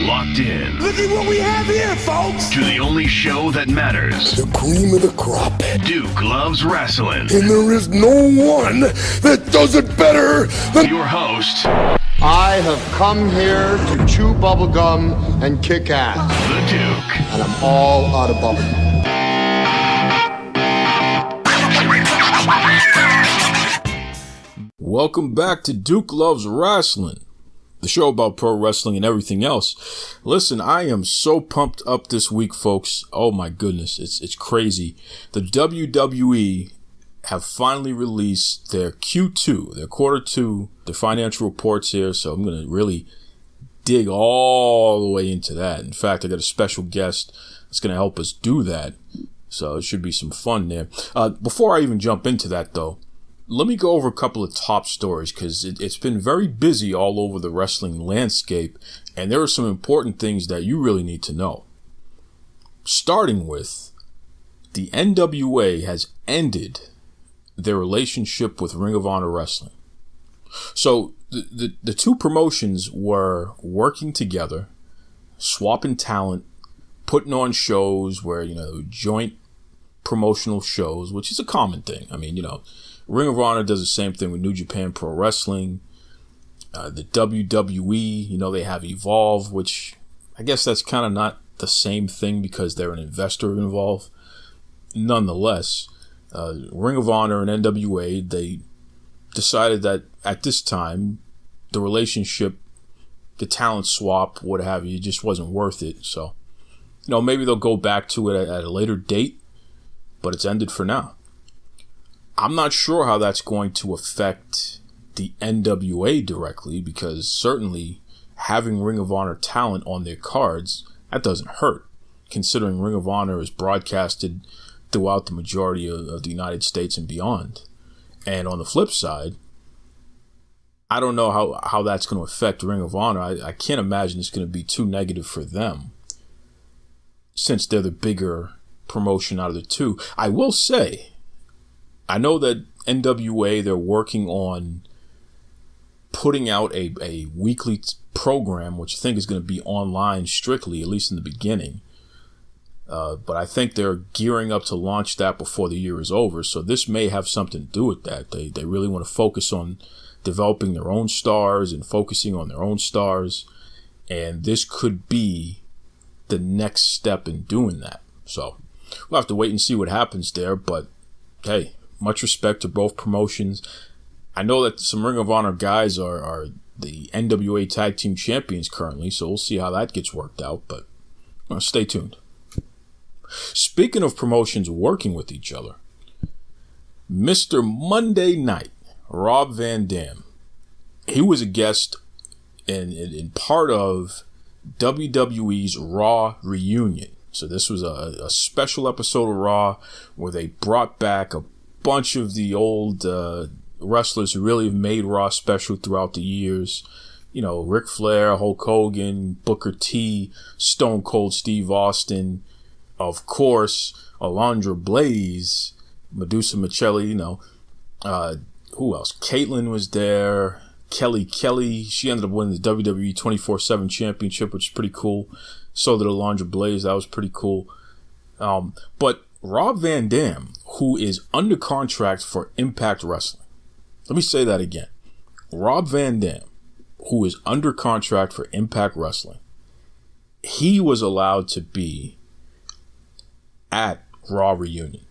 locked in. Look at what we have here, folks. To the only show that matters. The cream of the crop. Duke loves wrestling. And there is no one that does it better than your host. I have come here to chew bubblegum and kick ass. The Duke. And I'm all out of bubblegum. Welcome back to Duke Loves Rasslin, the show about pro wrestling and everything else. Listen, I am so pumped up this week, folks. Oh my goodness, it's crazy. The WWE have finally released their Q2, their quarter two, their financial reports here. So I'm going to really dig all the way into that. In fact, I got a special guest that's going to help us do that. So it should be some fun there. Before I even jump into that, though, let me go over a couple of top stories because it's been very busy all over the wrestling landscape, and there are some important things that you really need to know. Starting with, the NWA has ended their relationship with Ring of Honor Wrestling. So the two promotions were working together, swapping talent, putting on shows where, joint promotional shows, which is a common thing. I mean, Ring of Honor does the same thing with New Japan Pro Wrestling. The WWE, they have Evolve, which I guess that's kind of not the same thing because they're an investor involved. Nonetheless, Ring of Honor and NWA, they decided that at this time, the relationship, the talent swap, what have you, just wasn't worth it. So, maybe they'll go back to it at a later date, but it's ended for now. I'm not sure how that's going to affect the NWA directly, because certainly having Ring of Honor talent on their cards, that doesn't hurt, considering Ring of Honor is broadcasted throughout the majority of the United States and beyond. And on the flip side, I don't know how that's going to affect Ring of Honor. I can't imagine it's going to be too negative for them, since they're the bigger promotion out of the two. I will say, I know that NWA, they're working on putting out a weekly program, which I think is going to be online strictly, at least in the beginning. But I think they're gearing up to launch that before the year is over. So this may have something to do with that. They really want to focus on developing their own stars and focusing on their own stars. And this could be the next step in doing that. So we'll have to wait and see what happens there. But hey, much respect to both promotions. I know that some Ring of Honor guys are the NWA Tag Team Champions currently, so we'll see how that gets worked out, but stay tuned. Speaking of promotions working with each other, Mr. Monday Night, Rob Van Dam, he was a guest in part of WWE's Raw reunion. So this was a special episode of Raw where they brought back a bunch of the old wrestlers who really have made Raw special throughout the years. Ric Flair, Hulk Hogan, Booker T, Stone Cold Steve Austin, of course, Alundra Blaze, Medusa Michelli, who else? Caitlyn was there, Kelly, she ended up winning the WWE 24/7 championship, which is pretty cool. So did Alundra Blaze, that was pretty cool. But Rob Van Dam, who is under contract for Impact Wrestling. Let me say that again. Rob Van Dam, who is under contract for Impact Wrestling, he was allowed to be at Raw Reunion.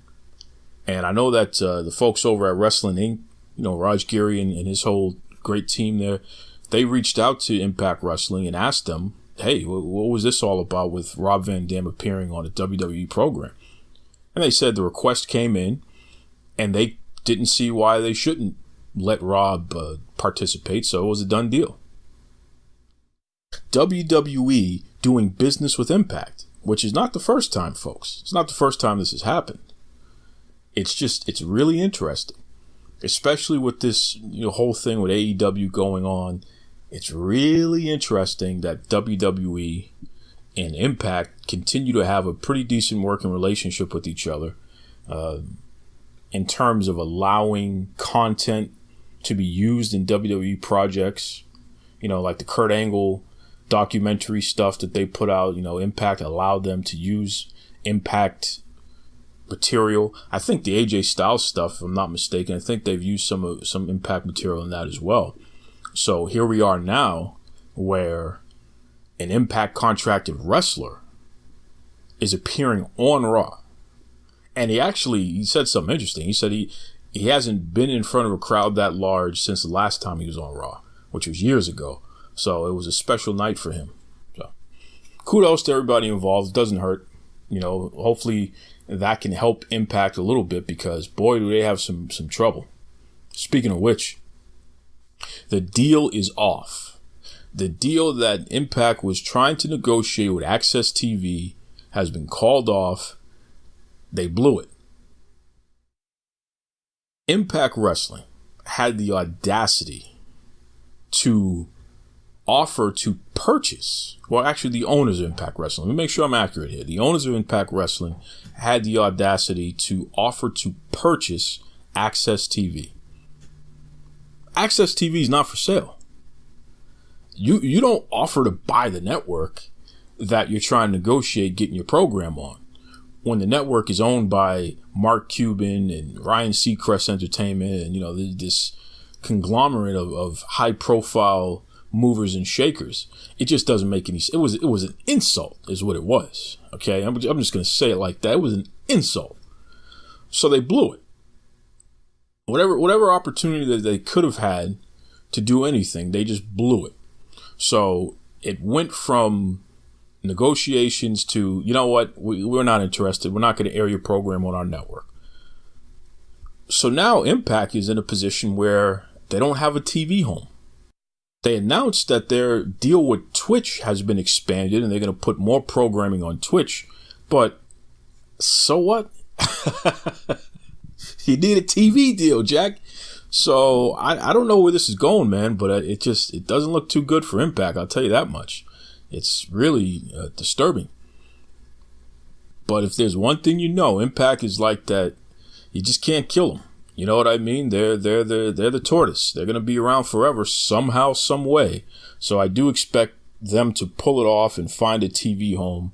And I know that the folks over at Wrestling Inc., Raj Giri and his whole great team there, they reached out to Impact Wrestling and asked them, hey, what was this all about with Rob Van Dam appearing on a WWE program? And they said the request came in, and they didn't see why they shouldn't let Rob participate, so it was a done deal. WWE doing business with Impact, which is not the first time, folks. It's not the first time this has happened. It's really interesting, especially with this whole thing with AEW going on. It's really interesting that WWE and Impact continue to have a pretty decent working relationship with each other in terms of allowing content to be used in WWE projects, like the Kurt Angle documentary stuff that they put out. Impact allowed them to use Impact material. I think the AJ Styles stuff, if I'm not mistaken, I think they've used some Impact material in that as well. So here we are now where an Impact contracted wrestler is appearing on Raw. And he said something interesting. He said he hasn't been in front of a crowd that large since the last time he was on Raw, which was years ago. So it was a special night for him. So kudos to everybody involved. It doesn't hurt. Hopefully that can help Impact a little bit, because boy, do they have some trouble. Speaking of which, the deal is off. The deal that Impact was trying to negotiate with Access TV has been called off. They blew it. Impact Wrestling had the audacity to offer to purchase, the owners of Impact Wrestling, let me make sure I'm accurate here. The owners of Impact Wrestling had the audacity to offer to purchase Access TV. Access TV is not for sale. You don't offer to buy the network that you're trying to negotiate getting your program on, when the network is owned by Mark Cuban and Ryan Seacrest Entertainment and, this conglomerate of high profile movers and shakers. It just doesn't make any sense. It was an insult is what it was. Okay. I'm just going to say it like that. It was an insult. So they blew it. Whatever opportunity that they could have had to do anything, they just blew it. So it went from negotiations to, you know what, we're not interested. We're not going to air your program on our network. So now Impact is in a position where they don't have a TV home. They announced that their deal with Twitch has been expanded and they're going to put more programming on Twitch. But so what? You need a TV deal, Jack. So I don't know where this is going, man, but it doesn't look too good for Impact. I'll tell you that much. It's really disturbing. But if there's one thing Impact is like that. You just can't kill them. You know what I mean? They're the tortoise. They're gonna be around forever somehow, some way. So I do expect them to pull it off and find a TV home.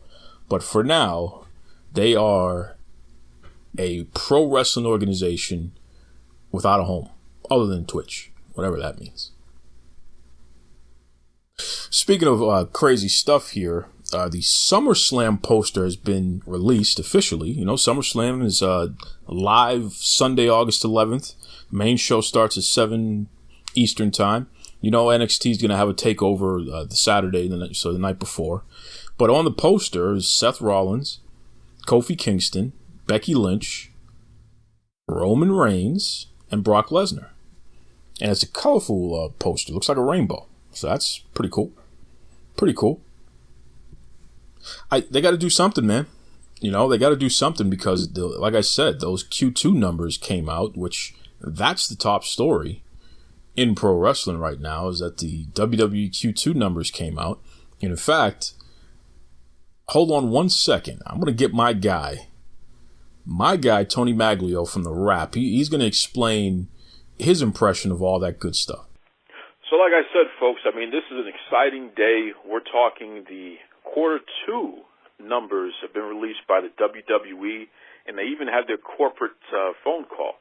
But for now, they are a pro wrestling organization without a home, other than Twitch, whatever that means. Speaking of crazy stuff here, the SummerSlam poster has been released officially. SummerSlam is live Sunday, August 11th. Main show starts at 7 Eastern time. NXT is going to have a takeover the Saturday, so the night before. But on the poster is Seth Rollins, Kofi Kingston, Becky Lynch, Roman Reigns, and Brock Lesnar. And it's a colorful poster. Looks like a rainbow. So that's pretty cool. Pretty cool. They got to do something, man. They got to do something because, like I said, those Q2 numbers came out, which that's the top story in pro wrestling right now, is that the WWE Q2 numbers came out. And in fact, hold on one second. I'm going to get my guy, Tony Maglio from TheWrap. He's going to explain his impression of all that good stuff. So like I said, folks, this is an exciting day. We're talking the Q2 numbers have been released by the WWE, and they even had their corporate phone call.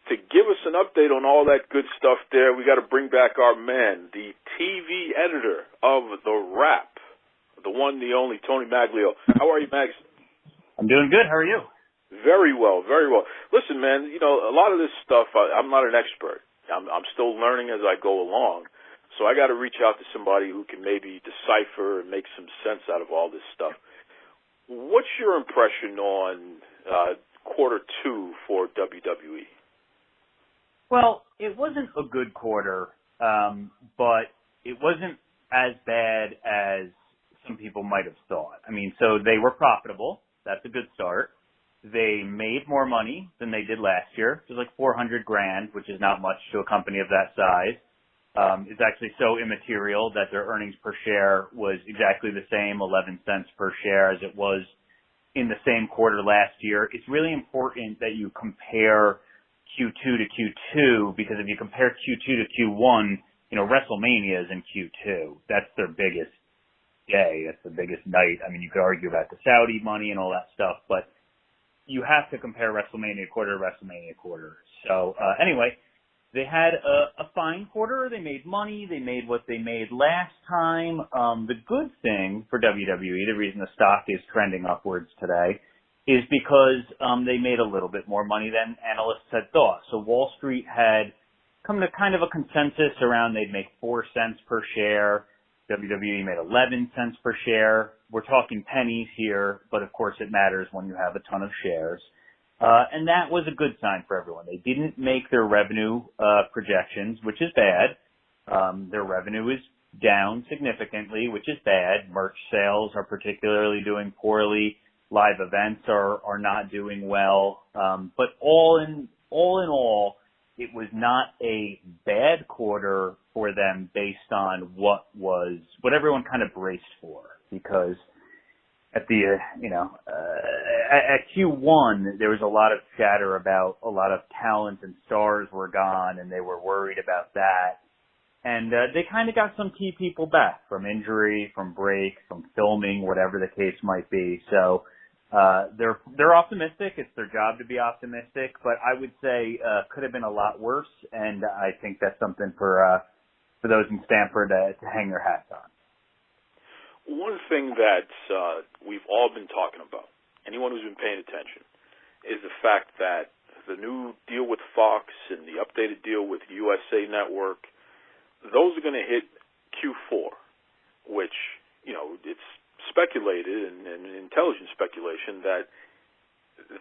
To give us an update on all that good stuff there, we got to bring back our man, the TV editor of TheWrap, the one, the only, Tony Maglio. How are you, Mags? I'm doing good. How are you? Very well, very well. Listen, man, a lot of this stuff, I'm not an expert. I'm still learning as I go along. So I got to reach out to somebody who can maybe decipher and make some sense out of all this stuff. What's your impression on Q2 for WWE? Well, it wasn't a good quarter, but it wasn't as bad as some people might have thought. So they were profitable. That's a good start. They made more money than they did last year. It was like $400,000, which is not much to a company of that size. It's actually so immaterial that their earnings per share was exactly the same, 11 cents per share, as it was in the same quarter last year. It's really important that you compare Q2 to Q2, because if you compare Q2 to Q1, WrestleMania is in Q2. That's their biggest day. That's the biggest night. I mean, you could argue about the Saudi money and all that stuff, but you have to compare WrestleMania quarter to WrestleMania quarter. So anyway, they had a fine quarter. They made money. They made what they made last time. The good thing for WWE, the reason the stock is trending upwards today, is because they made a little bit more money than analysts had thought. So Wall Street had come to kind of a consensus around they'd make 4 cents per share. WWE made 11 cents per share. We're talking pennies here, but of course it matters when you have a ton of shares. And that was a good sign for everyone. They didn't make their revenue projections, which is bad. Their revenue is down significantly, which is bad. Merch sales are particularly doing poorly. Live events are not doing well. But all in all, it was not a bad quarter for them based on what everyone kind of braced for, because at at Q1 there was a lot of chatter about a lot of talent and stars were gone, and they were worried about that. And they kind of got some key people back from injury, from break, from filming, whatever the case might be. So they're optimistic. It's their job to be optimistic, but I would say could have been a lot worse. And I think that's something for those in Stamford to hang their hats on. One thing that we've all been talking about, anyone who's been paying attention, is the fact that the new deal with Fox and the updated deal with USA Network, those are going to hit Q4, which, it's speculated and intelligent speculation that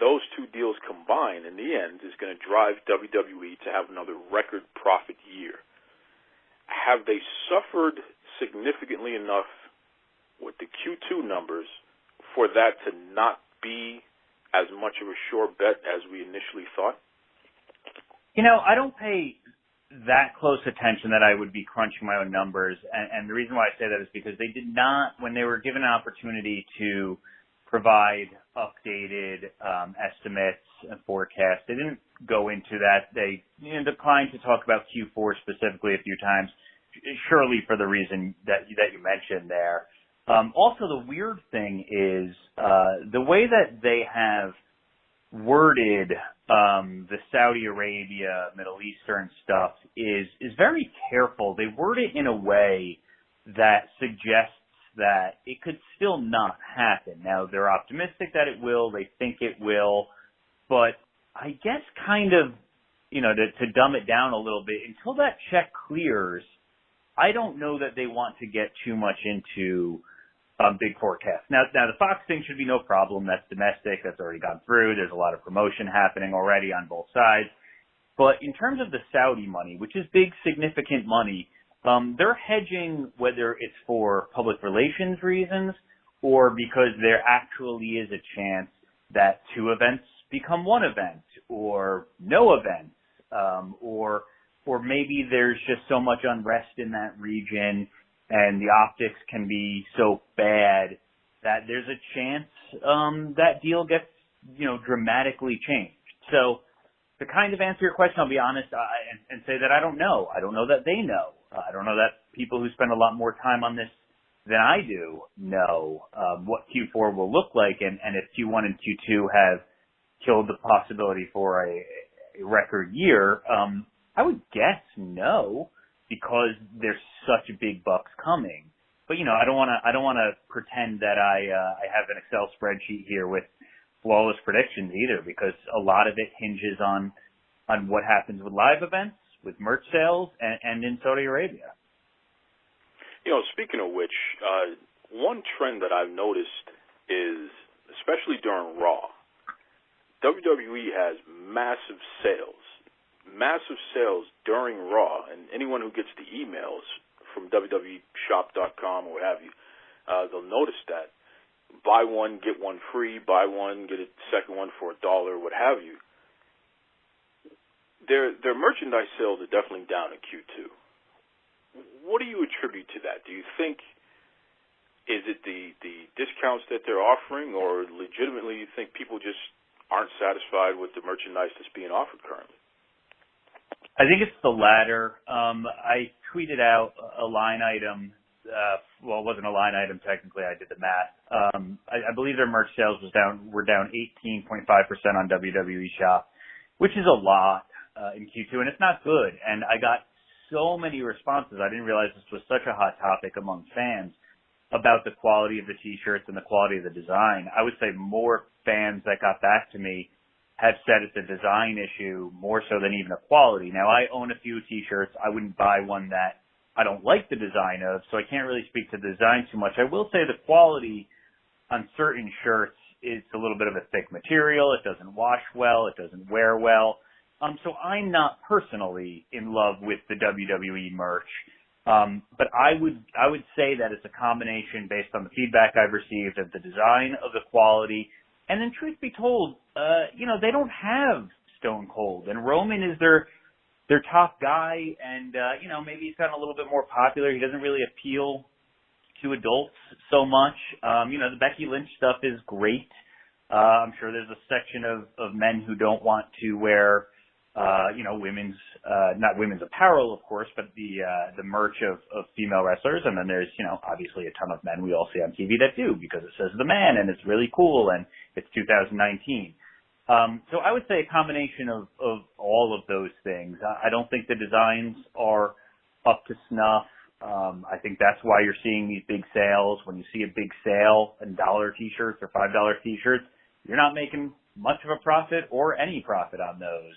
those two deals combined in the end is going to drive WWE to have another record profit year. Have they suffered significantly enough with the Q2 numbers for that to not be as much of a sure bet as we initially thought? I don't pay that close attention that I would be crunching my own numbers. And the reason why I say that is because they did not, when they were given an opportunity to provide updated estimates and forecasts, they didn't go into that. They declined to talk about Q4 specifically a few times, surely for the reason that you mentioned there. Also, the weird thing is the way that they have worded the Saudi Arabia, Middle Eastern stuff is very careful. They word it in a way that suggests that it could still not happen. Now, they're optimistic that it will. They think it will. But I guess kind of, to dumb it down a little bit, until that check clears, I don't know that they want to get too much into big forecast. Now the Fox thing should be no problem. That's domestic. That's already gone through. There's a lot of promotion happening already on both sides. But in terms of the Saudi money, which is big, significant money, they're hedging whether it's for public relations reasons or because there actually is a chance that 2 events become 1 event or no events, or maybe there's just so much unrest in that region and the optics can be so bad that there's a chance that deal gets, dramatically changed. So to kind of answer your question, I'll be honest and say that I don't know. I don't know that they know. I don't know that people who spend a lot more time on this than I do know what Q4 will look like, and if Q1 and Q2 have killed the possibility for a record year. I would guess no, because there's such big bucks coming. But I don't want to pretend that I have an Excel spreadsheet here with flawless predictions either, because a lot of it hinges on what happens with live events, with merch sales, and in Saudi Arabia. Speaking of which, one trend that I've noticed is, especially during Raw, WWE has massive sales during Raw, and anyone who gets the emails from WWEshop.com or what have you, they'll notice that. Buy one, get one free, buy one, get a second one for $1, what have you. Their merchandise sales are definitely down in Q2. What do you attribute to that? Do you think, is it the discounts that they're offering, or legitimately you think people just aren't satisfied with the merchandise that's being offered currently? I think it's the latter. I tweeted out a line item well, it wasn't a line item technically. I did the math. I believe their merch sales were down 18.5% on WWE Shop, which is a lot in Q2, and it's not good. And I got so many responses. I didn't realize this was such a hot topic among fans about the quality of the T-shirts and the quality of the design. I would say more fans that got back to me have said it's a design issue more so than even a quality. Now, I own a few T-shirts. I wouldn't buy one that I don't like the design of, so I can't really speak to the design too much. I will say the quality on certain shirts is a little bit of a thick material. It doesn't wash well. It doesn't wear well. So I'm not personally in love with the WWE merch. But I would say that it's a combination based on the feedback I've received of the design, of the quality, and then truth be told, they don't have Stone Cold, and Roman is their top guy, and maybe he's gotten a little bit more popular. He doesn't really appeal to adults so much. The Becky Lynch stuff is great. I'm sure there's a section of men who don't want to wear women's, not women's apparel, of course, but the merch of female wrestlers. And then there's, obviously a ton of men we all see on TV that do because it says the man and it's really cool and it's 2019. So I would say a combination of all of those things. I don't think the designs are up to snuff. I think that's why you're seeing these big sales. When you see a big sale in $1 t-shirts or $5 t-shirts, you're not making much of a profit or any profit on those.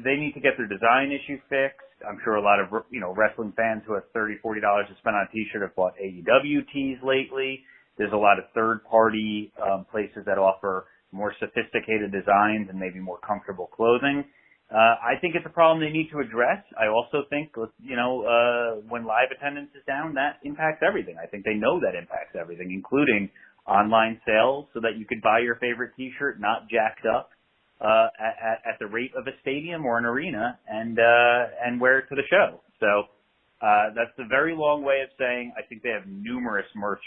They need to get their design issue fixed. I'm sure a lot of, wrestling fans who have $30, $40 to spend on a t-shirt have bought AEW tees lately. There's a lot of third-party places that offer more sophisticated designs and maybe more comfortable clothing. I think it's a problem they need to address. I also think, when live attendance is down, that impacts everything. I think they know that impacts everything, including online sales so that you could buy your favorite t-shirt not jacked up at the rate of a stadium or an arena and wear it to the show. So that's a very long way of saying I think they have numerous merch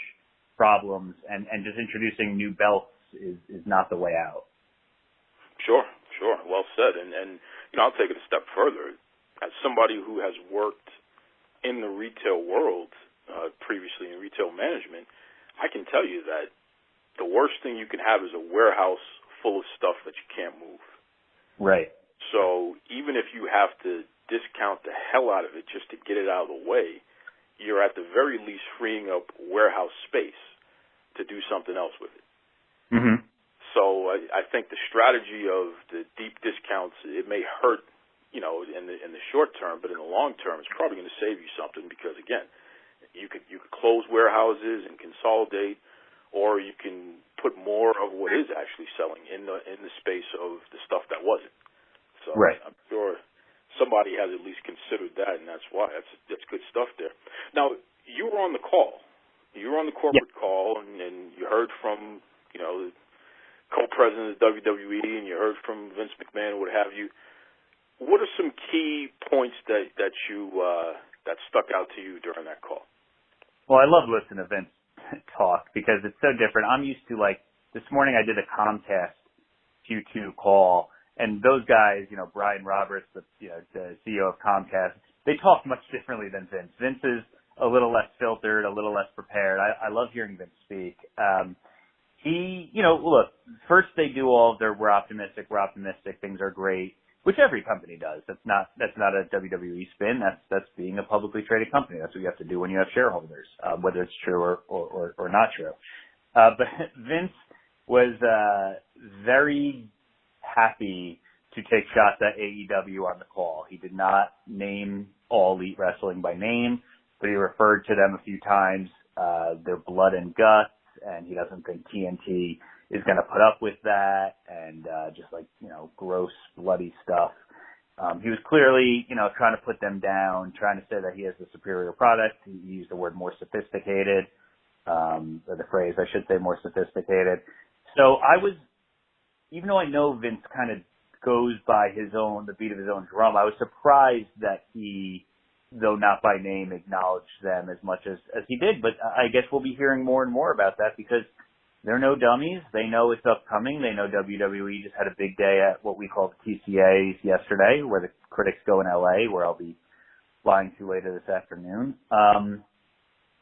problems and just introducing new belts is not the way out. Sure. Well said. And I'll take it a step further. As somebody who has worked in the retail world previously in retail management, I can tell you that the worst thing you can have is a warehouse full of stuff that you can't move. Right. So even if you have to discount the hell out of it just to get it out of the way, you're at the very least freeing up warehouse space to do something else with it. Mm-hmm. So I think the strategy of the deep discounts, it may hurt, in the short term, but in the long term, it's probably going to save you something because, again, you could close warehouses and consolidate, or you can put more of what is actually selling in the space of the stuff that wasn't. So right. I'm sure somebody has at least considered that, and that's why. That's good stuff there. Now, you were on the call. You were on the corporate call, and you heard from, the co-president of WWE, and you heard from Vince McMahon, what have you. What are some key points that stuck out to you during that call? Well, I love listening to Vince talk because it's so different. I'm used to, this morning I did a Comcast Q2 call, and those guys, Brian Roberts, the CEO of Comcast, they talk much differently than Vince. Vince is a little less filtered, a little less prepared. I love hearing Vince speak. Look, first they do all of their we're optimistic, things are great, which every company does. That's not a WWE spin. That's being a publicly traded company. That's what you have to do when you have shareholders, whether it's true or not true. But Vince was very happy to take shots at AEW on the call. He did not name All Elite Wrestling by name, but he referred to them a few times. Their blood and guts, and he doesn't think TNT is going to put up with that, and gross, bloody stuff. He was clearly, trying to put them down, trying to say that he has the superior product. He used the word more sophisticated, or the phrase, I should say, more sophisticated. So even though I know Vince kind of goes by the beat of his own drum, I was surprised that he, though not by name, acknowledged them as much as he did. But I guess we'll be hearing more and more about that because they're no dummies. They know it's upcoming. They know WWE just had a big day at what we call the TCAs yesterday, where the critics go in LA, where I'll be flying to later this afternoon.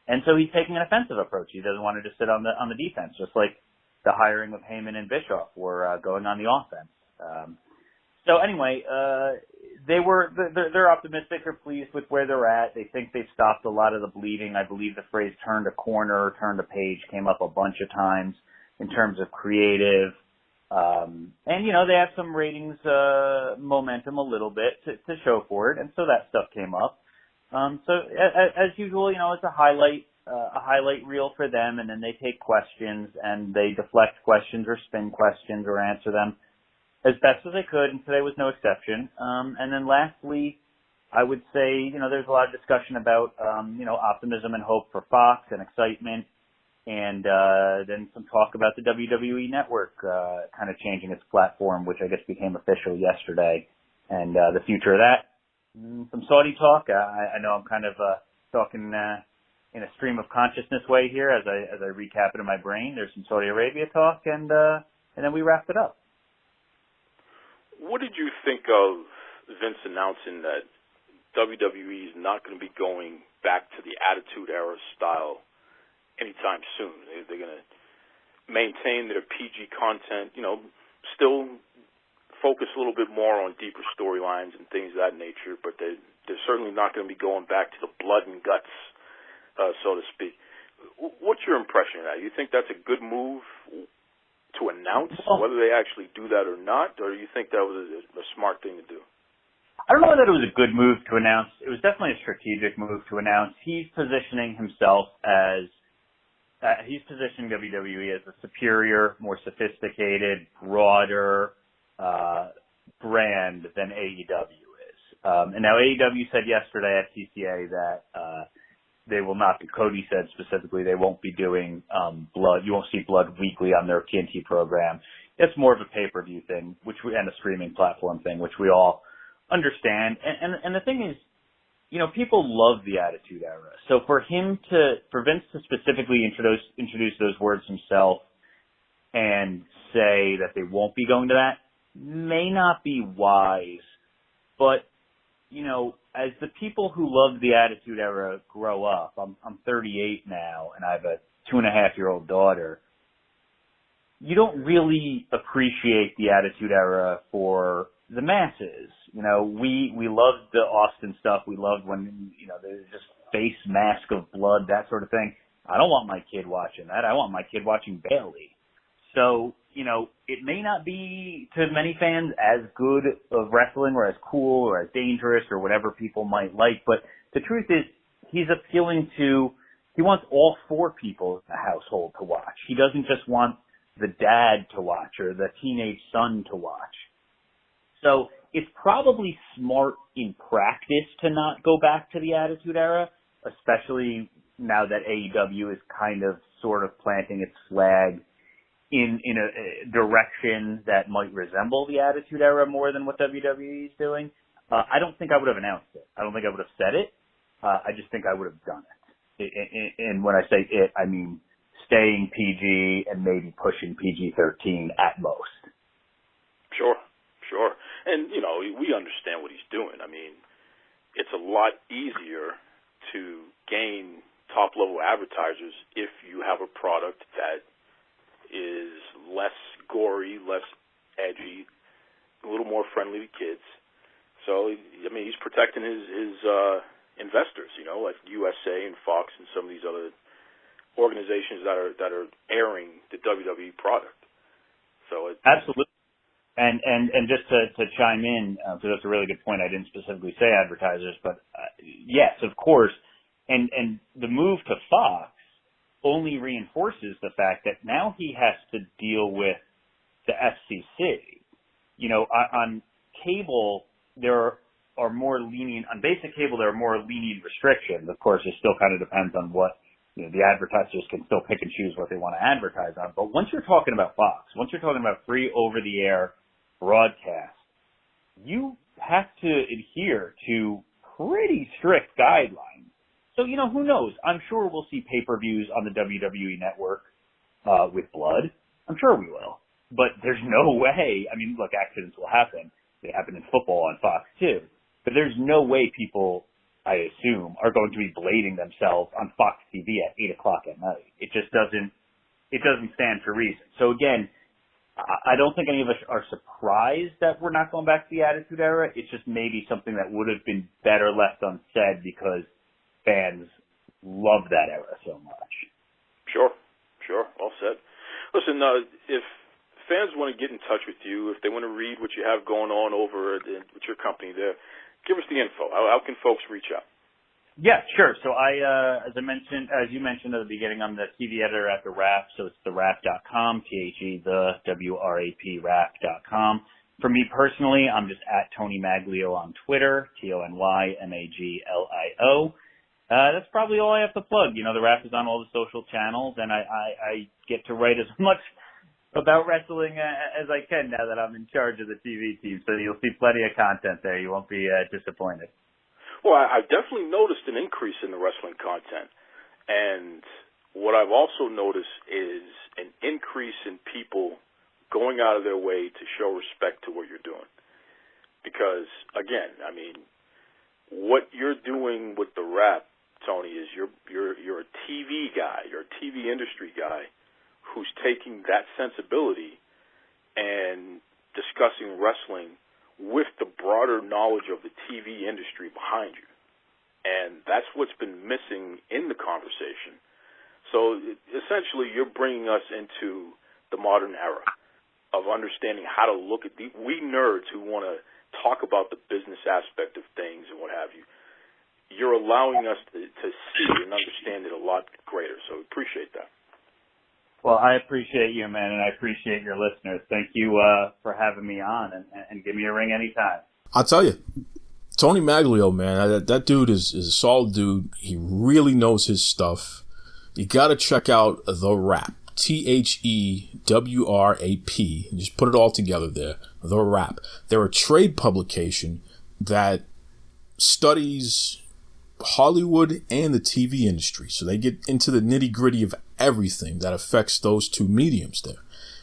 And so he's taking an offensive approach. He doesn't want to just sit on the defense, just like the hiring of Heyman and Bischoff were going on the offense. So anyway, they're optimistic. They're pleased with where they're at. They think they've stopped a lot of the bleeding. I believe the phrase "turned a corner," "turned a page" came up a bunch of times in terms of creative. And they have some ratings momentum a little bit to show for it, and so that stuff came up. So as usual, it's a highlight reel for them, and then they take questions and they deflect questions or spin questions or answer them as best as they could, and today was no exception. And then lastly, I would say, there's a lot of discussion about, optimism and hope for Fox and excitement, and then some talk about the WWE Network kind of changing its platform, which I guess became official yesterday, and the future of that. Some Saudi talk. I know I'm kind of talking in a stream of consciousness way here as I recap it in my brain. There's some Saudi Arabia talk, and then we wrapped it up. What did you think of Vince announcing that WWE is not going to be going back to the Attitude Era style anytime soon? They're going to maintain their PG content, still focus a little bit more on deeper storylines and things of that nature, but they're certainly not going to be going back to the blood and guts, so to speak. What's your impression of that? You think that's a good move to announce, whether they actually do that or not, or do you think that was a smart thing to do? I don't know that it was a good move to announce. It was definitely a strategic move to announce. He's positioning himself he's positioning WWE as a superior, more sophisticated, broader brand than AEW is. And now AEW said yesterday at TCA that they will not be, Cody said specifically, they won't be doing blood. You won't see blood weekly on their TNT program. It's more of a pay-per-view thing, and a streaming platform thing, which we all understand. And the thing is, people love the Attitude Era. So for Vince to specifically introduce those words himself and say that they won't be going to that may not be wise, but as the people who loved the Attitude Era grow up, I'm 38 now, and I have a 2.5-year-old daughter. You don't really appreciate the Attitude Era for the masses. We loved the Austin stuff. We loved when, there's just face mask of blood, that sort of thing. I don't want my kid watching that. I want my kid watching Bailey. So, it may not be to many fans as good of wrestling or as cool or as dangerous or whatever people might like, but the truth is he wants all 4 people in the household to watch. He doesn't just want the dad to watch or the teenage son to watch. So it's probably smart in practice to not go back to the Attitude Era, especially now that AEW is kind of sort of planting its flag in a direction that might resemble the Attitude Era more than what WWE is doing. I don't think I would have announced it. I don't think I would have said it. I just think I would have done it. And when I say it, I mean staying PG and maybe pushing PG-13 at most. Sure. And, we understand what he's doing. I mean, it's a lot easier to gain top-level advertisers if you have a product that is less gory, less edgy, a little more friendly to kids. So, he's protecting his investors, like USA and Fox and some of these other organizations that are airing the WWE product. So absolutely. And just to chime in, because that's a really good point. I didn't specifically say advertisers, but yes, of course. And the move to Fox only reinforces the fact that now he has to deal with the FCC. On cable, there are more lenient, on basic cable, there are more lenient restrictions. Of course, it still kind of depends on what, the advertisers can still pick and choose what they want to advertise on. But once you're talking about Fox, once you're talking about free over-the-air broadcast, you have to adhere to pretty strict guidelines. So, who knows? I'm sure we'll see pay-per-views on the WWE Network with blood. I'm sure we will. But there's no way. Look, accidents will happen. They happen in football on Fox, too. But there's no way people I assume, are going to be blading themselves on Fox TV at 8 o'clock at night. It just doesn't stand for reason. So again, I don't think any of us are surprised that we're not going back to the Attitude Era. It's just maybe something that would have been better left unsaid because fans love that era so much. Sure. All said. Listen, if fans want to get in touch with you, if they want to read what you have going on over with your company there, give us the info. How can folks reach out? Yeah, sure. So as you mentioned at the beginning, I'm the TV editor at TheWrap. So it's TheWrap.com, TheWrap, rap.com. For me personally, I'm just at Tony Maglio on Twitter, TonyMaglio. That's probably all I have to plug. The Wrap is on all the social channels, and I get to write as much about wrestling as I can now that I'm in charge of the TV team. So you'll see plenty of content there. You won't be disappointed. Well, I've definitely noticed an increase in the wrestling content. And what I've also noticed is an increase in people going out of their way to show respect to what you're doing. Because, again, I mean, what you're doing with the Wrap, Tony, is you're a TV guy, you're a TV industry guy who's taking that sensibility and discussing wrestling with the broader knowledge of the TV industry behind you. And that's what's been missing in the conversation. So essentially you're bringing us into the modern era of understanding how to look at we nerds who want to talk about the business aspect of things and what have you. You're allowing us to see and understand it a lot greater. So appreciate that. Well, I appreciate you, man, and I appreciate your listeners. Thank you for having me on, and give me a ring anytime. I'll tell you, Tony Maglio, man, that dude is a solid dude. He really knows his stuff. You got to check out TheWrap, TheWrap. Just put it all together there, TheWrap. They're a trade publication that studies Hollywood and the TV industry. So they get into the nitty gritty of everything that affects those two mediums there.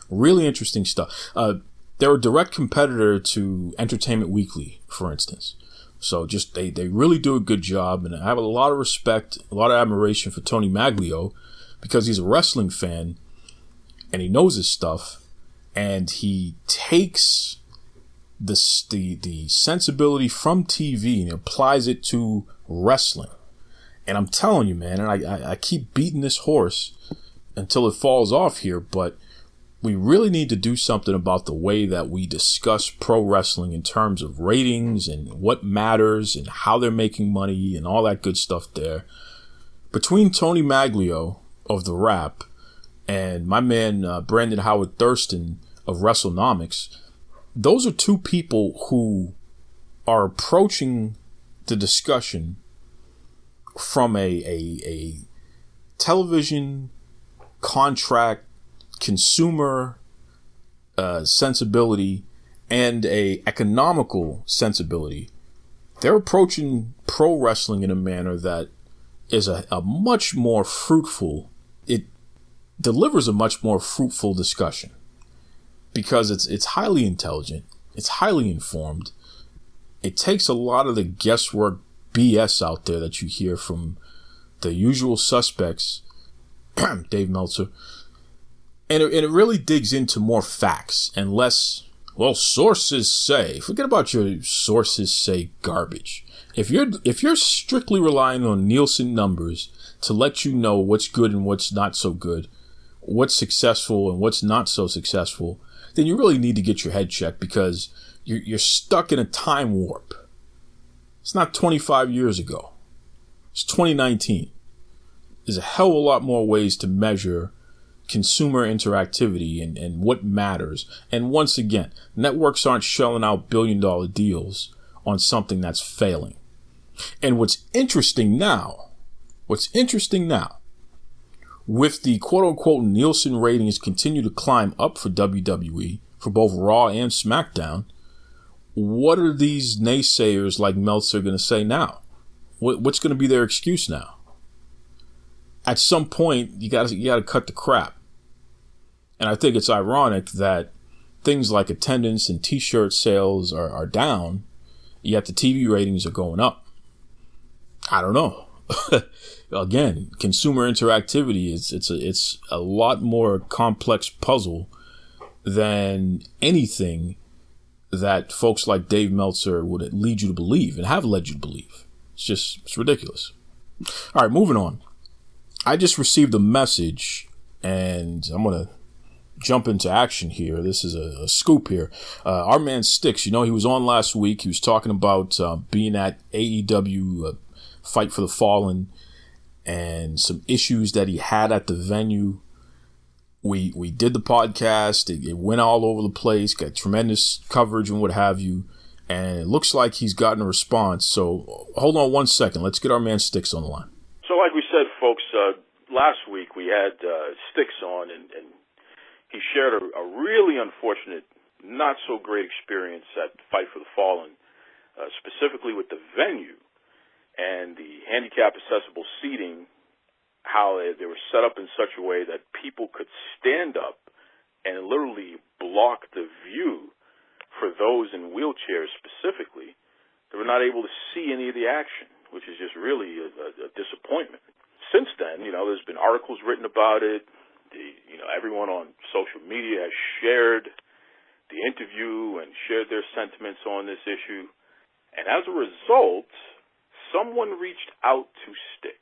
Really interesting stuff. They're a direct competitor to Entertainment Weekly, for instance. So just they really do a good job. And I have a lot of respect, a lot of admiration for Tony Maglio because he's a wrestling fan and he knows his stuff and he takes the sensibility from TV and applies it to wrestling. And I'm telling you, man, and I keep beating this horse until it falls off here, but we really need to do something about the way that we discuss pro wrestling in terms of ratings and what matters and how they're making money and all that good stuff there. Between Tony Maglio of TheWrap and my man Brandon Howard Thurston of WrestleNomics, those are two people who are approaching the discussion from a television contract consumer sensibility and a economical sensibility. They're approaching pro wrestling in a manner that is a much more fruitful, it delivers a much more fruitful discussion because it's highly intelligent, it's highly informed. It takes a lot of the guesswork BS out there that you hear from the usual suspects, Dave Meltzer, and it really digs into more facts and less, well, sources say. Forget about your sources say garbage. If you're strictly relying on Nielsen numbers to let you know what's good and what's not so good, what's successful and what's not so successful, then you really need to get your head checked because you're stuck in a time warp. It's not 25 years ago. It's 2019. There's a hell of a lot more ways to measure consumer interactivity and what matters. And once again, networks aren't shelling out billion-dollar deals on something that's failing. And what's interesting now, with the quote-unquote Nielsen ratings continue to climb up for WWE, for both Raw and SmackDown, what are these naysayers like Meltzer going to say now? What's going to be their excuse now? At some point, you got to cut the crap. And I think it's ironic that things like attendance and T-shirt sales are down, yet the TV ratings are going up. I don't know. Again, consumer interactivity it's a lot more complex puzzle than anything that folks like Dave Meltzer would lead you to believe and have led you to believe. It's ridiculous. All right, moving on. I just received a message, and I'm going to jump into action here. This is a scoop here. Our man Stix, he was on last week. He was talking about being at AEW Fight for the Fallen and some issues that he had at the venue. We did the podcast. It went all over the place, got tremendous coverage and what have you. And it looks like he's gotten a response. So hold on one second. Let's get our man Stix on the line. So like we said, folks, last week we had Stix on, and he shared a really unfortunate, not so great experience at Fight for the Fallen, specifically with the venue and the handicap accessible seating, how they were set up in such a way that people could stand up and literally block the view for those in wheelchairs specifically. They were not able to see any of the action, which is just really a disappointment. Since then, there's been articles written about it. Everyone on social media has shared the interview and shared their sentiments on this issue. And as a result, someone reached out to Stix.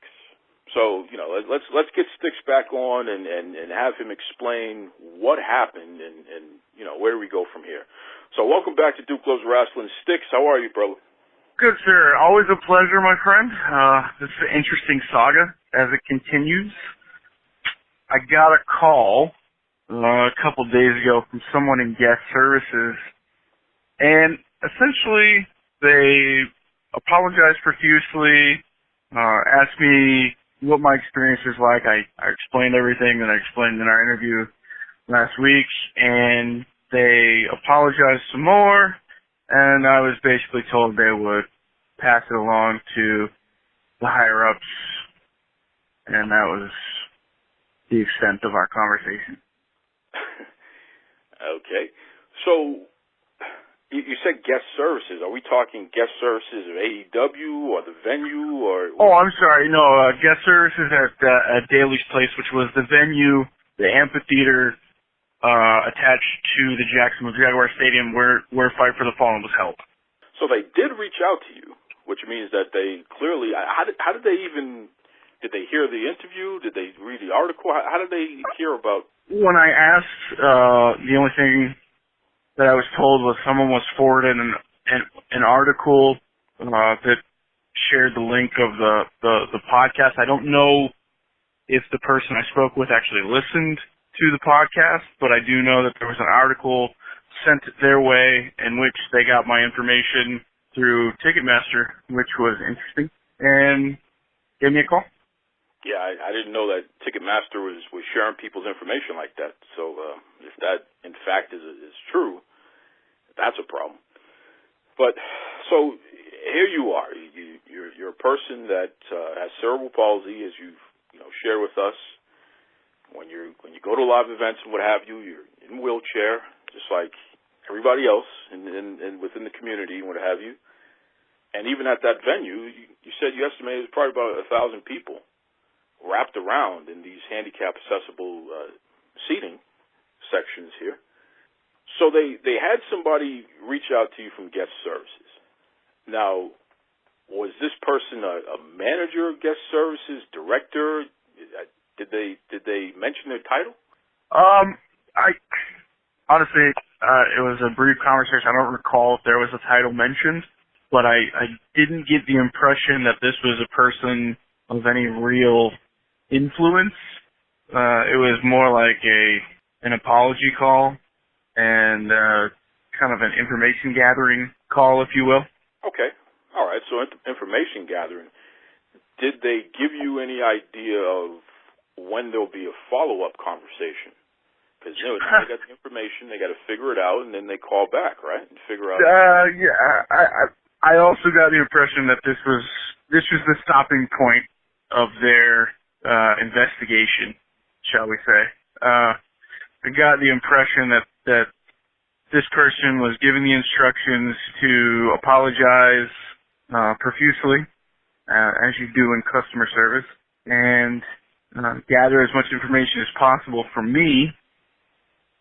So, let's get Stix back on and have him explain what happened and where do we go from here. So welcome back to Duke Loves Rasslin. Stix, how are you, brother? Good, sir. Always a pleasure, my friend. This is an interesting saga as it continues. I got a call a couple days ago from someone in guest services, and essentially they apologized profusely, asked me what my experience is like. I explained everything that I explained in our interview last week, and they apologized some more, and I was basically told they would pass it along to the higher-ups, and that was the extent of our conversation. Okay. So you said guest services. Are we talking guest services of AEW or the venue? Oh, I'm sorry. No, guest services at Daly's Place, which was the venue, the amphitheater attached to the Jacksonville Jaguar Stadium where Fight for the Fallen was held. So they did reach out to you, which means that they clearly, how did they even, did they hear the interview? Did they read the article? How did they hear about? When I asked, the only thing that I was told was someone was forwarded an article that shared the link of the podcast. I don't know if the person I spoke with actually listened to the podcast, but I do know that there was an article sent their way in which they got my information through Ticketmaster, which was interesting, and gave me a call. Yeah, I didn't know that Ticketmaster was sharing people's information like that. So if that, in fact, is true, that's a problem. But so here you are. You're a person that has cerebral palsy, as you've shared with us. When you go to live events and what have you, you're in a wheelchair, just like everybody else and within the community and what have you. And even at that venue, you said you estimated it's probably about 1,000 people wrapped around in these handicap accessible seating sections here. So they had somebody reach out to you from guest services. Now, was this person a manager of guest services, director? Did they mention their title? I honestly, it was a brief conversation. I don't recall if there was a title mentioned, but I didn't get the impression that this was a person of any real influence. It was more like an apology call and kind of an information gathering call, if you will. Okay. All right. So information gathering. Did they give you any idea of when there'll be a follow-up conversation? Because they got the information, they got to figure it out, and then they call back, right, and figure out. Yeah. I also got the impression that this was the stopping point of their investigation, shall we say. I got the impression that this person was given the instructions to apologize profusely as you do in customer service, and gather as much information as possible from me,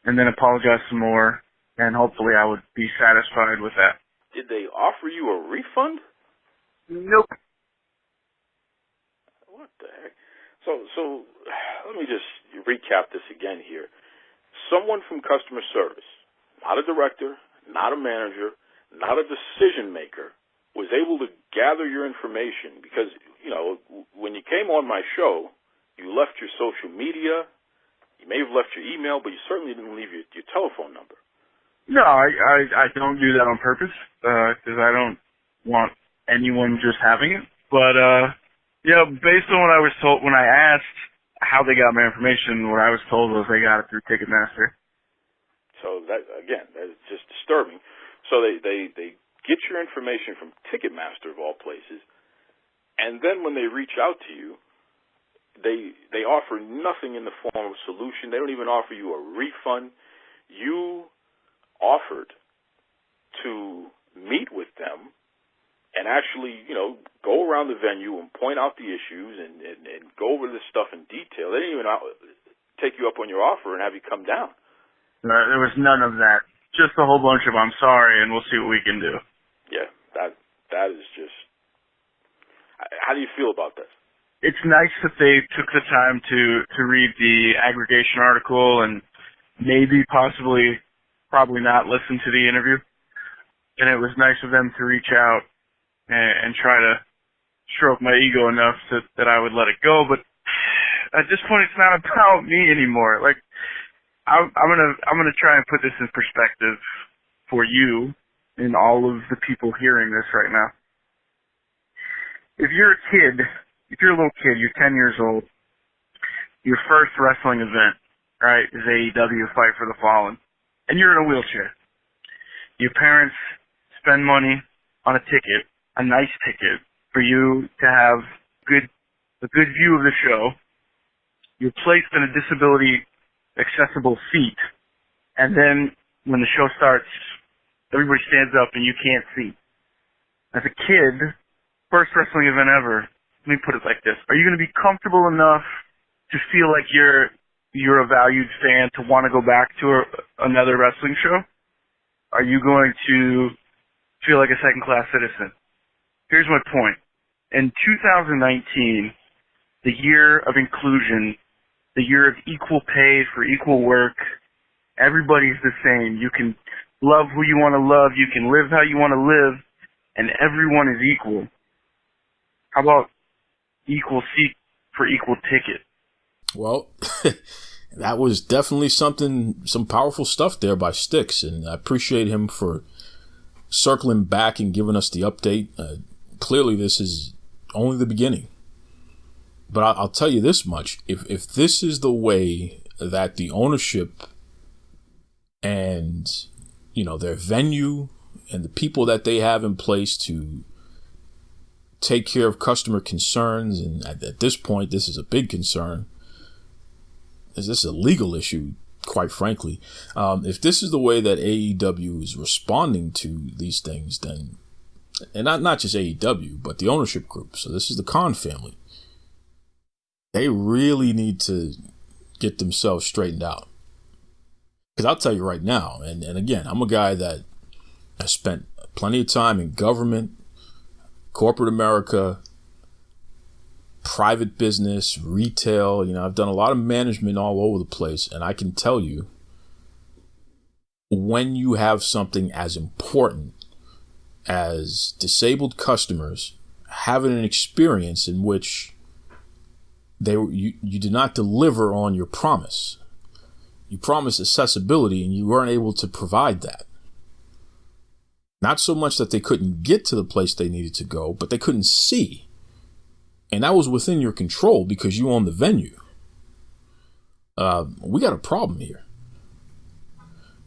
and then apologize some more, and hopefully I would be satisfied with that. Did they offer you a refund? Nope. What the heck? So let me just recap this again here. Someone from customer service, not a director, not a manager, not a decision maker, was able to gather your information because, when you came on my show, you left your social media, you may have left your email, but you certainly didn't leave your telephone number. No, I don't do that on purpose, because I don't want anyone just having it. But, based on what I was told, when I asked how they got my information, what I was told was they got it through Ticketmaster. So that is just disturbing. So they get your information from Ticketmaster of all places, and then when they reach out to you, they offer nothing in the form of solution. They don't even offer you a refund. You offered to meet with them and actually, go around the venue and point out the issues and go over this stuff in detail. They didn't even take you up on your offer and have you come down. There was none of that. Just a whole bunch of I'm sorry and we'll see what we can do. Yeah, that is just... How do you feel about this? It's nice that they took the time to read the aggregation article and maybe probably not listen to the interview. And it was nice of them to reach out and try to stroke my ego enough that I would let it go. But at this point, it's not about me anymore. Like, I'm gonna try and put this in perspective for you and all of the people hearing this right now. If you're a little kid, you're 10 years old, your first wrestling event, right, is AEW Fight for the Fallen, and you're in a wheelchair. Your parents spend money on a ticket, a nice ticket, for you to have a good view of the show. You're placed in a disability accessible seat, and then when the show starts, everybody stands up and you can't see. As a kid, first wrestling event ever, let me put it like this. Are you going to be comfortable enough to feel like you're a valued fan to want to go back to another wrestling show? Are you going to feel like a second-class citizen? Here's my point. In 2019, the year of inclusion, the year of equal pay for equal work, everybody's the same. You can love who you want to love, you can live how you want to live, and everyone is equal. How about equal seat for equal ticket? Well, that was definitely some powerful stuff there by Stix, and I appreciate him for circling back and giving us the update. Clearly, this is only the beginning. But I'll tell you this much. If this is the way that the ownership and, their venue and the people that they have in place to take care of customer concerns, and at this point, this is a big concern. This is a legal issue, quite frankly. If this is the way that AEW is responding to these things, then, and not just AEW, but the ownership group. So this is the Khan family. They really need to get themselves straightened out. Because I'll tell you right now, and again, I'm a guy that has spent plenty of time in government, corporate America, private business, retail. I've done a lot of management all over the place, and I can tell you, when you have something as important as disabled customers having an experience in which you did not deliver on your promise. You promised accessibility and you weren't able to provide that. Not so much that they couldn't get to the place they needed to go, but they couldn't see. And that was within your control because you own the venue. We got a problem here.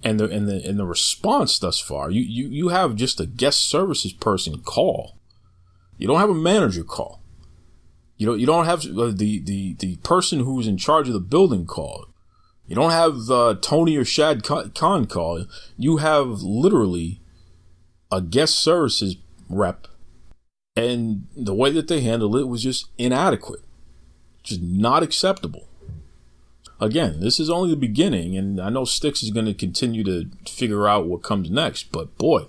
And the response thus far, you have just a guest services person call. You don't have a manager call. You don't have the person who's in charge of the building call. You don't have Tony or Shad Khan call. You have literally a guest services rep And the way that they handled it was just inadequate, just not acceptable. Again, this is only the beginning, and I know Stix is going to continue to figure out what comes next, but boy,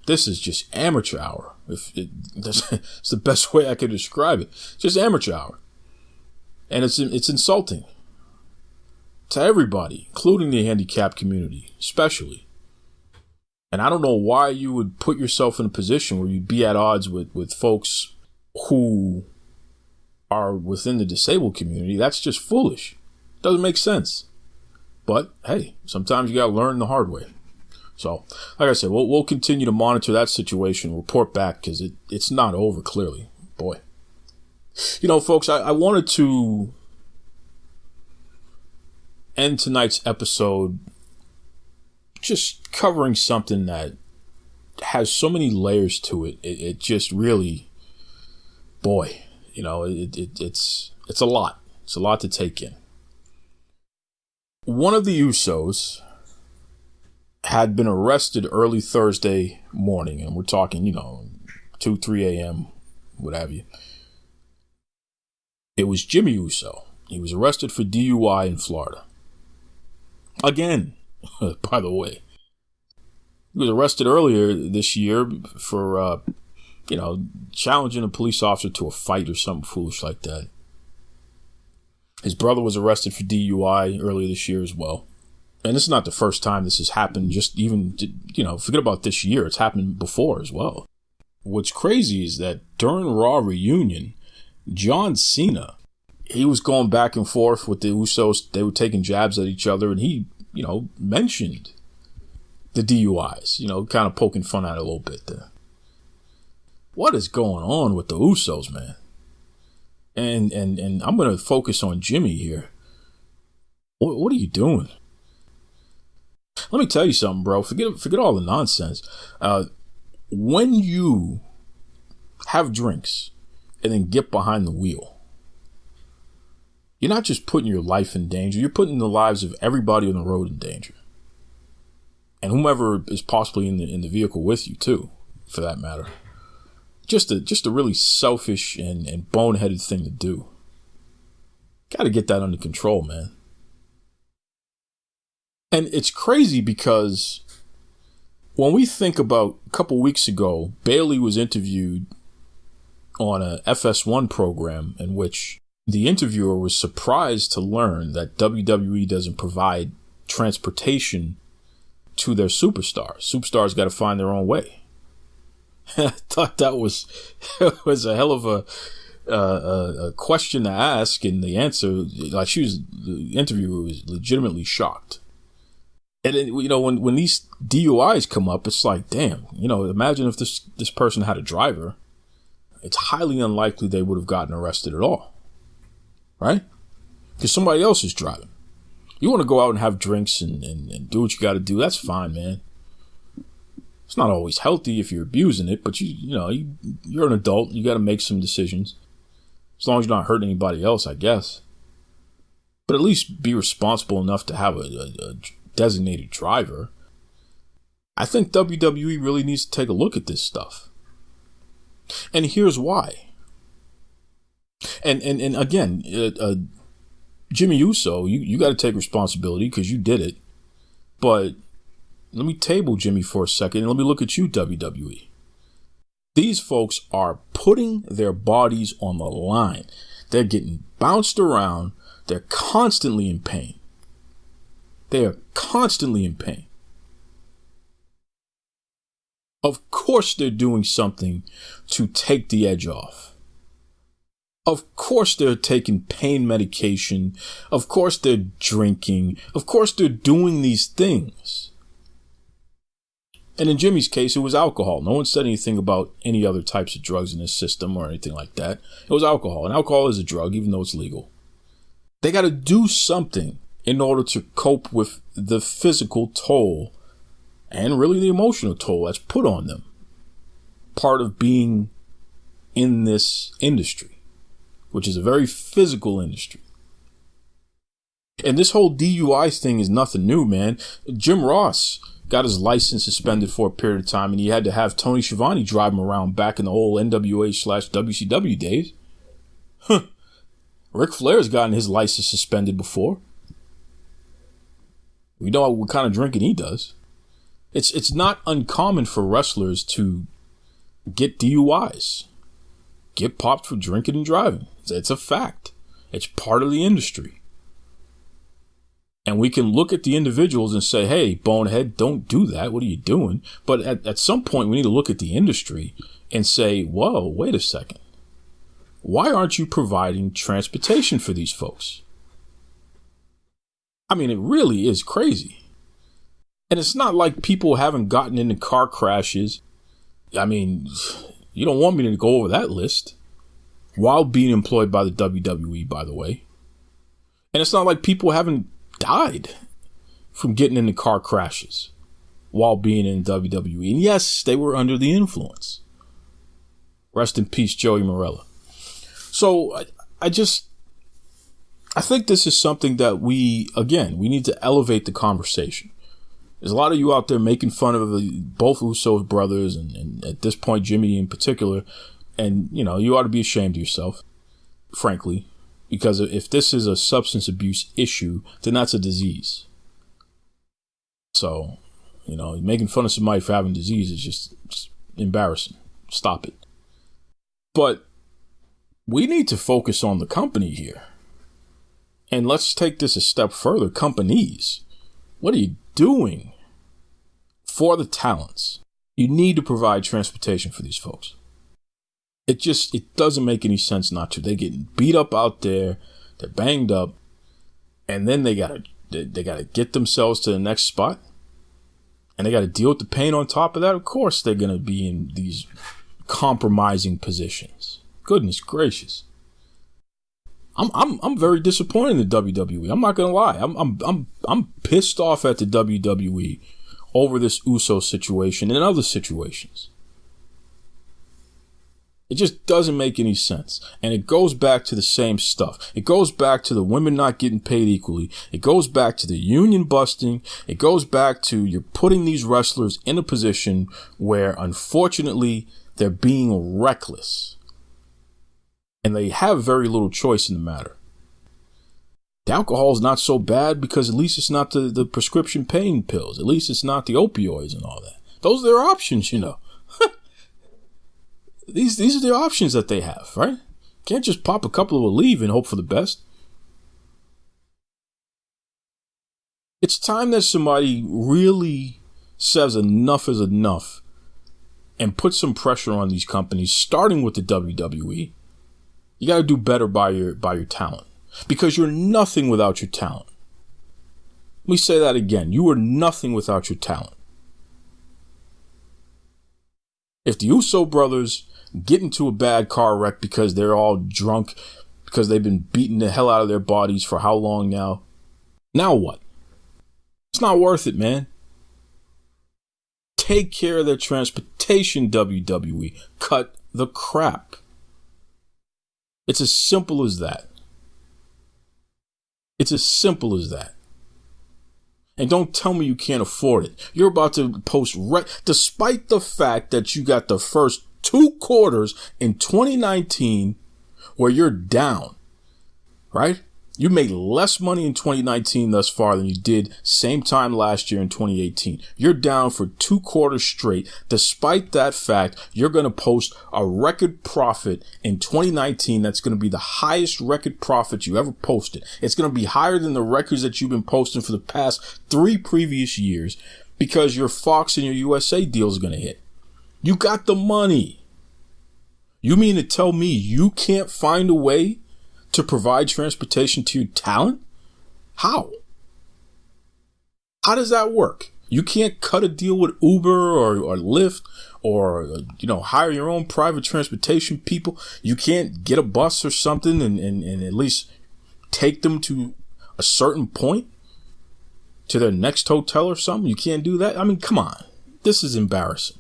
this is just amateur hour. It's the best way I could describe it. Just amateur hour. And it's insulting to everybody, including the handicapped community, especially. And I don't know why you would put yourself in a position where you'd be at odds with folks who are within the disabled community. That's just foolish. Doesn't make sense. But hey, sometimes you gotta learn the hard way. So, like I said, we'll continue to monitor that situation, report back, because it's not over, clearly. Boy. You know, folks, I wanted to end tonight's episode just covering something that has so many layers to it. It just really, boy, you know, it's a lot. It's a lot to take in. One of the Usos had been arrested early Thursday morning, and we're talking, 2, 3 a.m., what have you. It was Jimmy Uso. He was arrested for DUI in Florida. Again, by the way. He was arrested earlier this year for, challenging a police officer to a fight or something foolish like that. His brother was arrested for DUI earlier this year as well. And this is not the first time this has happened. Just even, forget about this year. It's happened before as well. What's crazy is that during Raw Reunion, John Cena, he was going back and forth with the Usos. They were taking jabs at each other, and he, mentioned the DUIs, kind of poking fun at it a little bit there. What is going on with the Usos, man? And I'm going to focus on Jimmy here. What are you doing? Let me tell you something, bro. Forget all the nonsense. When you have drinks and then get behind the wheel, you're not just putting your life in danger. You're putting the lives of everybody on the road in danger. And whomever is possibly in the vehicle with you, too, for that matter. Just a really selfish and boneheaded thing to do. Got to get that under control, man. And it's crazy because when we think about a couple weeks ago, Bailey was interviewed on a FS1 program in which the interviewer was surprised to learn that WWE doesn't provide transportation to their superstars. Superstars got to find their own way. I thought that was a hell of a question to ask, and the answer, the interviewer was legitimately shocked. And when these DUIs come up, it's like, damn, imagine if this person had a driver. It's highly unlikely they would have gotten arrested at all. Right? Because somebody else is driving. You want to go out and have drinks and do what you got to do. That's fine, man. It's not always healthy if you're abusing it, but you're an adult. You got to make some decisions. As long as you're not hurting anybody else, I guess. But at least be responsible enough to have a designated driver. I think WWE really needs to take a look at this stuff. And here's why. And again, Jimmy Uso, you got to take responsibility because you did it. But let me table Jimmy for a second and let me look at you, WWE. These folks are putting their bodies on the line. They're getting bounced around. They're constantly in pain. They are constantly in pain. Of course they're doing something to take the edge off. Of course they're taking pain medication. Of course they're drinking. Of course they're doing these things. And in Jimmy's case, it was alcohol. No one said anything about any other types of drugs in his system or anything like that. It was alcohol. And alcohol is a drug, even though it's legal. They got to do something in order to cope with the physical toll and really the emotional toll that's put on them. Part of being in this industry, which is a very physical industry. And this whole DUI thing is nothing new, man. Jim Ross got his license suspended for a period of time, and he had to have Tony Schiavone drive him around back in the whole NWA/WCW days. Ric Flair's gotten his license suspended before. We know what kind of drinking he does. It's not uncommon for wrestlers to get DUIs, get popped for drinking and driving. It's a fact. It's part of the industry. And we can look at the individuals and say, hey, bonehead, don't do that. What are you doing? But at some point, we need to look at the industry and say, whoa, wait a second. Why aren't you providing transportation for these folks? I mean, it really is crazy. And it's not like people haven't gotten into car crashes. I mean, you don't want me to go over that list while being employed by the WWE, by the way. And it's not like people haven't died from getting into car crashes while being in WWE. And yes, they were under the influence. Rest in peace, Joey Morella. So I think this is something that we need to elevate the conversation. There's a lot of you out there making fun of both Uso brothers and at this point, Jimmy in particular. And, you know, you ought to be ashamed of yourself, frankly, because if this is a substance abuse issue, then that's a disease. So, you know, making fun of somebody for having disease is just embarrassing. Stop it. But we need to focus on the company here. And let's take this a step further. Companies, what are you doing for the talents? You need to provide transportation for these folks. It doesn't make any sense not to. They're getting beat up out there. They're banged up. And then they gotta get themselves to the next spot. And they gotta deal with the pain on top of that. Of course, they're gonna be in these compromising positions. Goodness gracious. I'm very disappointed in the WWE. I'm not gonna lie. I'm pissed off at the WWE over this Uso situation and other situations. It just doesn't make any sense. And it goes back to the same stuff. It goes back to the women not getting paid equally. It goes back to the union busting. It goes back to you're putting these wrestlers in a position where, unfortunately, they're being reckless. And they have very little choice in the matter. The alcohol is not so bad because at least it's not the prescription pain pills. At least it's not the opioids and all that. Those are their options, you know. These are the options that they have, right? Can't just pop a couple of Aleve and hope for the best. It's time that somebody really says enough is enough and put some pressure on these companies, starting with the WWE. You got to do better by your talent, because you're nothing without your talent. Let me say that again. You are nothing without your talent. If the Uso brothers get into a bad car wreck because they're all drunk, because they've been beating the hell out of their bodies for how long now? Now what? It's not worth it, man. Take care of their transportation, WWE. Cut the crap. It's as simple as that. It's as simple as that. And don't tell me you can't afford it. You're about to post, despite the fact that you got the first 2 quarters in 2019 where you're down, right? You made less money in 2019 thus far than you did same time last year in 2018. You're down for 2 quarters straight. Despite that fact, you're going to post a record profit in 2019 that's going to be the highest record profit you ever posted. It's going to be higher than the records that you've been posting for the past 3 previous years because your Fox and your USA deal is going to hit. You got the money. You mean to tell me you can't find a way to provide transportation to your talent? How? How does that work? You can't cut a deal with Uber or Lyft or, hire your own private transportation people. You can't get a bus or something and at least take them to a certain point, to their next hotel or something. You can't do that. I mean, come on. This is embarrassing.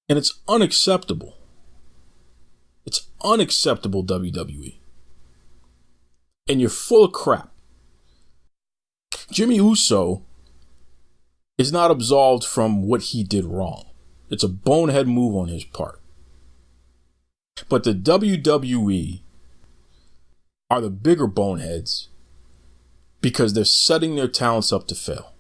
And it's unacceptable. It's unacceptable, WWE. and you're full of crap. Jimmy Uso is not absolved from what he did wrong. It's a bonehead move on his part. But the WWE are the bigger boneheads because they're setting their talents up to fail.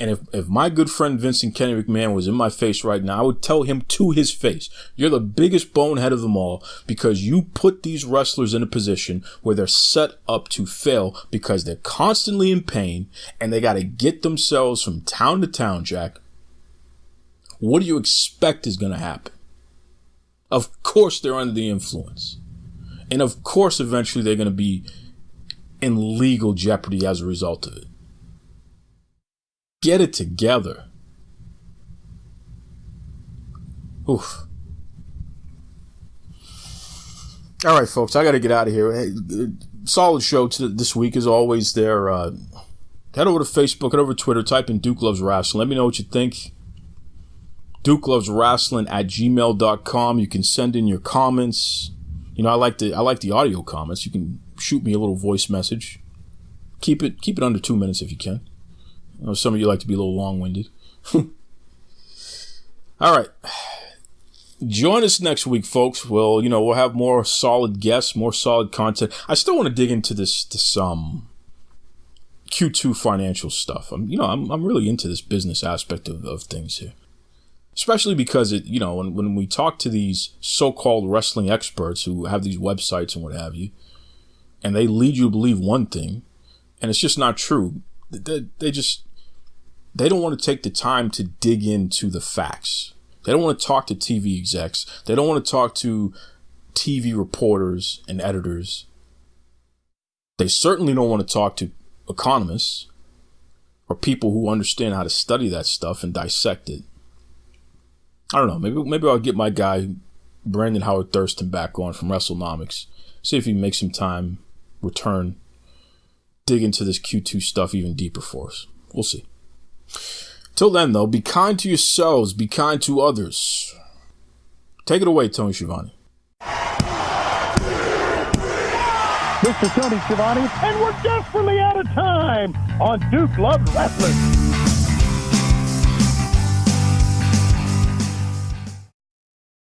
And if my good friend Vincent Kenny McMahon was in my face right now, I would tell him to his face, you're the biggest bonehead of them all because you put these wrestlers in a position where they're set up to fail because they're constantly in pain and they got to get themselves from town to town, Jack. What do you expect is going to happen? Of course they're under the influence. And of course eventually they're going to be in legal jeopardy as a result of it. Get it together. Oof. All right, folks, I got to get out of here. Hey, solid show this week as always there. Head over to Facebook, head over to Twitter, type in Duke Loves Rasslin. Let me know what you think. DukeLovesRasslin@gmail.com. You can send in your comments. You know, I like the audio comments. You can shoot me a little voice message. Keep it under 2 minutes if you can. I know some of you like to be a little long-winded. All right. Join us next week, folks. Well, you know, we'll have more solid guests, more solid content. I still want to dig into this Q2 financial stuff. I'm really into this business aspect of things here. Especially because when we talk to these so-called wrestling experts who have these websites and what have you, and they lead you to believe one thing, and it's just not true. They don't want to take the time to dig into the facts. They don't want to talk to TV execs. They don't want to talk to TV reporters and editors. They certainly don't want to talk to economists or people who understand how to study that stuff and dissect it. I don't know. Maybe I'll get my guy Brandon Howard Thurston back on from WrestleNomics. See if he can make some time, return, dig into this Q2 stuff even deeper for us. We'll see. Till then, though, be kind to yourselves, be kind to others. Take it away, Tony Schiavone. Mr. Tony Schiavone, and we're desperately out of time on Duke Loves Wrestling.